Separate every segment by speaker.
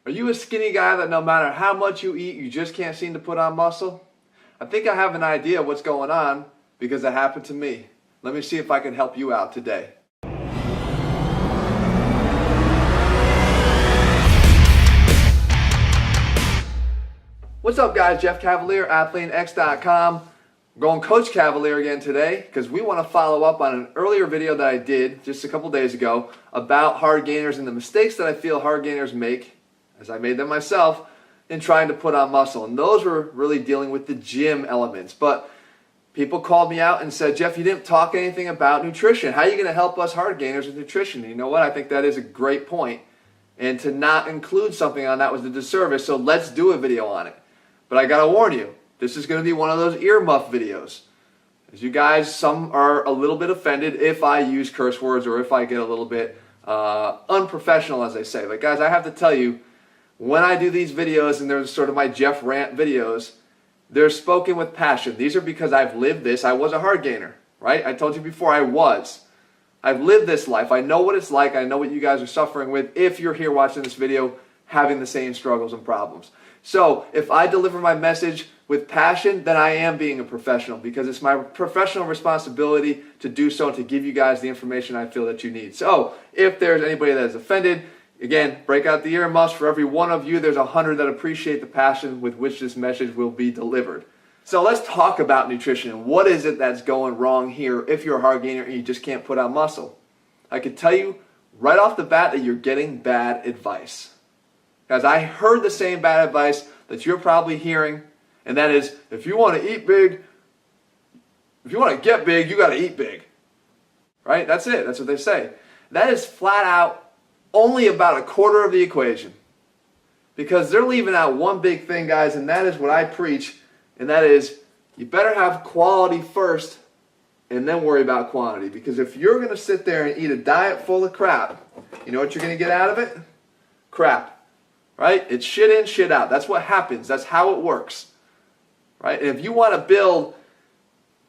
Speaker 1: Are you a skinny guy that no matter how much you eat, you just can't seem to put on muscle? I think I have an idea of what's going on because it happened to me. Let me see if I can help you out today. What's up guys, Jeff Cavaliere, AthleanX.com. I'm going Coach Cavaliere again today because we want to follow up on an earlier video that I did just a couple days ago about hard gainers and the mistakes that I feel hard gainers make, as I made them myself, in trying to put on muscle. And those were really dealing with the gym elements. But people called me out and said, Jeff, you didn't talk anything about nutrition. How are you going to help us hard gainers with nutrition? And you know what? I think that is a great point. And to not include something on that was a disservice, so let's do a video on it. But I got to warn you, this is going to be one of those earmuff videos. As you guys, some are a little bit offended if I use curse words or if I get a little bit unprofessional, as they say. But guys, I have to tell you, when I do these videos, and they're sort of my Jeff Rant videos, they're spoken with passion. These are because I've lived this. I was a hard gainer, right? I told you before I was. I've lived this life. I know what it's like. I know what you guys are suffering with if you're here watching this video having the same struggles and problems. So if I deliver my message with passion, then I am being a professional because it's my professional responsibility to do so and to give you guys the information I feel that you need. So if there's anybody that is offended, again, break out the earmuffs. For every one of you, there's 100 that appreciate the passion with which this message will be delivered. So let's talk about nutrition. What is it that's going wrong here if you're a hard gainer and you just can't put on muscle? I can tell you right off the bat that you're getting bad advice. Guys, I heard the same bad advice that you're probably hearing, and that is, if you want to eat big, if you want to get big, you got to eat big. Right? That's it. That's what they say. That is flat out only about a quarter of the equation. Because they're leaving out one big thing, guys, and that is what I preach, and that is, you better have quality first and then worry about quantity. Because if you're going to sit there and eat a diet full of crap, you know what you're going to get out of it? Crap. Right? It's shit in, shit out. That's what happens. That's how it works. Right? And if you want to build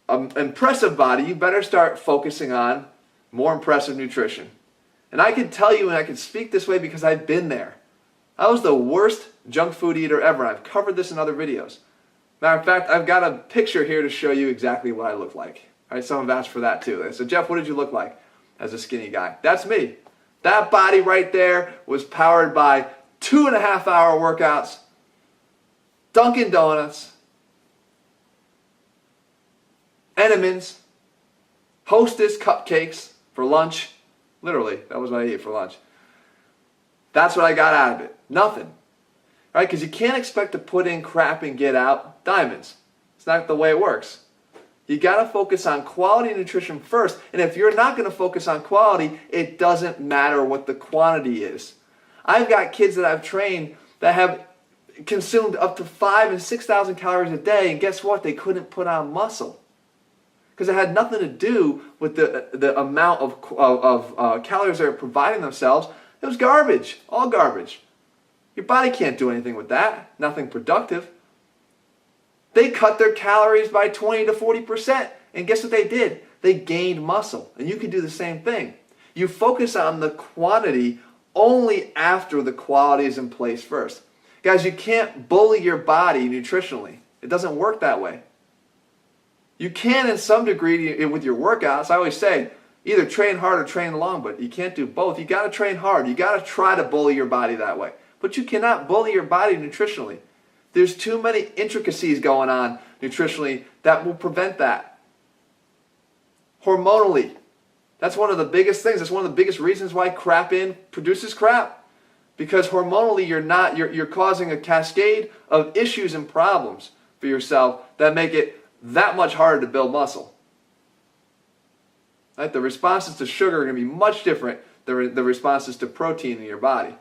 Speaker 1: an impressive body, you better start focusing on more impressive nutrition. And I can tell you, and I can speak this way because I've been there. I was the worst junk food eater ever. I've covered this in other videos. Matter of fact, I've got a picture here to show you exactly what I look like. Right? Some have asked for that too. They said, Jeff, what did you look like as a skinny guy? That's me. That body right there was powered by 2.5-hour workouts, Dunkin' Donuts, Entenmann's, Hostess cupcakes for lunch. Literally, that was what I ate for lunch. That's what I got out of it. Nothing. Right? Because you can't expect to put in crap and get out diamonds. It's not the way it works. You got to focus on quality nutrition first. And if you're not going to focus on quality, it doesn't matter what the quantity is. I've got kids that I've trained that have consumed up to 5,000 and 6,000 calories a day, and guess what? They couldn't put on muscle because it had nothing to do with the amount of calories they're providing themselves. It was garbage, all garbage. Your body can't do anything with that, nothing productive. They cut their calories by 20 to 40%, and guess what they did? They gained muscle, and you can do the same thing. You focus on the quantity only after the quality is in place first. Guys, you can't bully your body nutritionally. It doesn't work that way. You can in some degree with your workouts. I always say, either train hard or train long, but you can't do both. You got to train hard. You got to try to bully your body that way. But you cannot bully your body nutritionally. There's too many intricacies going on nutritionally that will prevent that. Hormonally. That's one of the biggest things. That's one of the biggest reasons why crap in produces crap. Because hormonally you're causing a cascade of issues and problems for yourself that make it that much harder to build muscle. Right? The responses to sugar are going to be much different than the responses to protein in your body.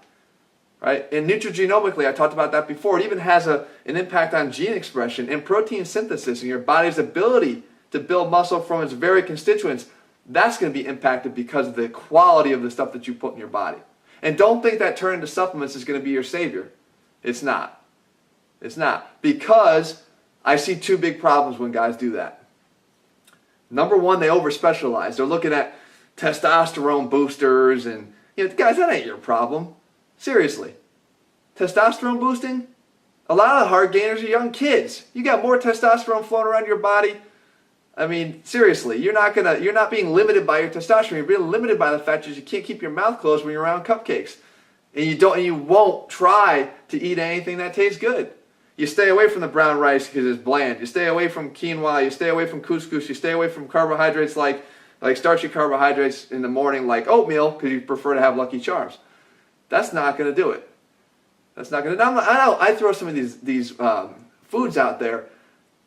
Speaker 1: Right? And nutrigenomically, I talked about that before, it even has an impact on gene expression and protein synthesis and your body's ability to build muscle from its very constituents. That's going to be impacted because of the quality of the stuff that you put in your body. And don't think that turning to supplements is going to be your savior. It's not. It's not. Because I see two big problems when guys do that. Number one, they overspecialize. They're looking at testosterone boosters and, guys, that ain't your problem. Seriously. testosterone boosting, a lot of hard gainers are young kids. You got more testosterone flowing around your body. I mean, seriously, you're not being limited by your testosterone. You're being limited by the fact that you can't keep your mouth closed when you're around cupcakes. And you won't try to eat anything that tastes good. You stay away from the brown rice because it's bland. You stay away from quinoa. You stay away from couscous. You stay away from carbohydrates like starchy carbohydrates in the morning like oatmeal because you prefer to have Lucky Charms. That's not going to do it. That's not going to. I throw some of these foods out there.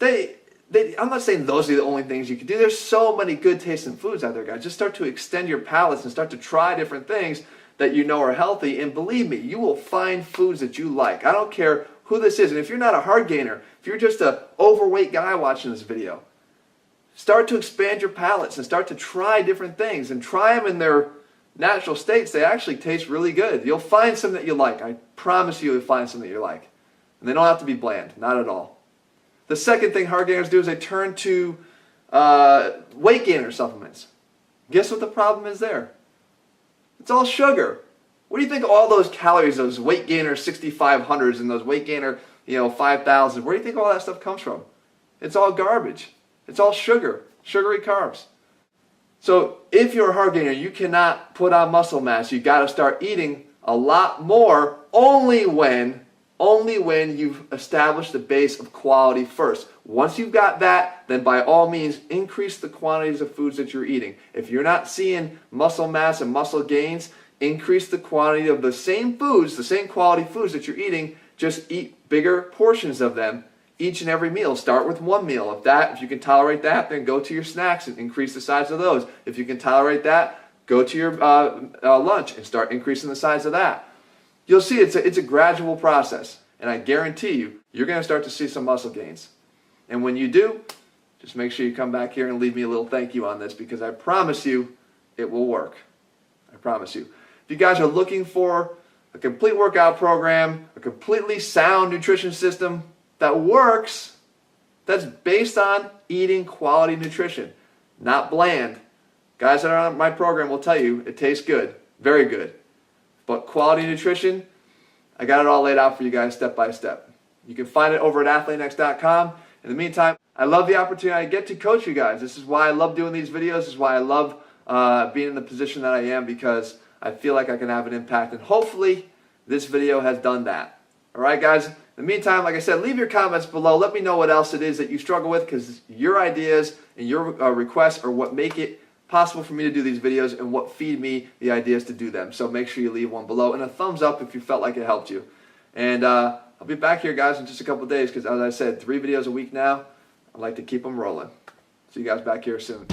Speaker 1: I'm not saying those are the only things you can do. There's so many good tasting foods out there, guys. Just start to extend your palates and start to try different things that you know are healthy. And believe me, you will find foods that you like. I don't care who this is. And if you're not a hard gainer, if you're just an overweight guy watching this video, start to expand your palates and start to try different things and try them in their natural states. They actually taste really good. You'll find some that you like. I promise you'll find some that you like. And they don't have to be bland. Not at all. The second thing hard gainers do is they turn to weight gainer supplements. Guess what the problem is there? It's all sugar. What do you think all those calories, those weight gainer 6,500s and those weight gainer 5,000, where do you think all that stuff comes from? It's all garbage. It's all sugar, sugary carbs. So if you're a hard gainer, you cannot put on muscle mass. You got to start eating a lot more only when you've established the base of quality first. Once you've got that, then by all means, increase the quantities of foods that you're eating. If you're not seeing muscle mass and muscle gains, increase the quantity of the same foods, the same quality foods that you're eating, just eat bigger portions of them each and every meal. Start with one meal. If you can tolerate that, then go to your snacks and increase the size of those. If you can tolerate that, go to your lunch and start increasing the size of that. You'll see it's a gradual process, and I guarantee you're going to start to see some muscle gains. And when you do, just make sure you come back here and leave me a little thank you on this, because I promise you it will work. I promise you. If you guys are looking for a complete workout program, a completely sound nutrition system that works, that's based on eating quality nutrition, not bland. Guys that are on my program will tell you it tastes good, very good. But quality nutrition, I got it all laid out for you guys step by step. You can find it over at athleanx.com. In the meantime, I love the opportunity I get to coach you guys. This is why I love doing these videos. This is why I love being in the position that I am, because I feel like I can have an impact. And hopefully this video has done that. All right, guys? In the meantime, like I said, leave your comments below. Let me know what else it is that you struggle with, because your ideas and your requests are what make it possible for me to do these videos and what feed me the ideas to do them. So make sure you leave one below and a thumbs up if you felt like it helped you. And I'll be back here, guys, in just a couple days, because as I said, 3 videos a week now. I like to keep them rolling. See you guys back here soon.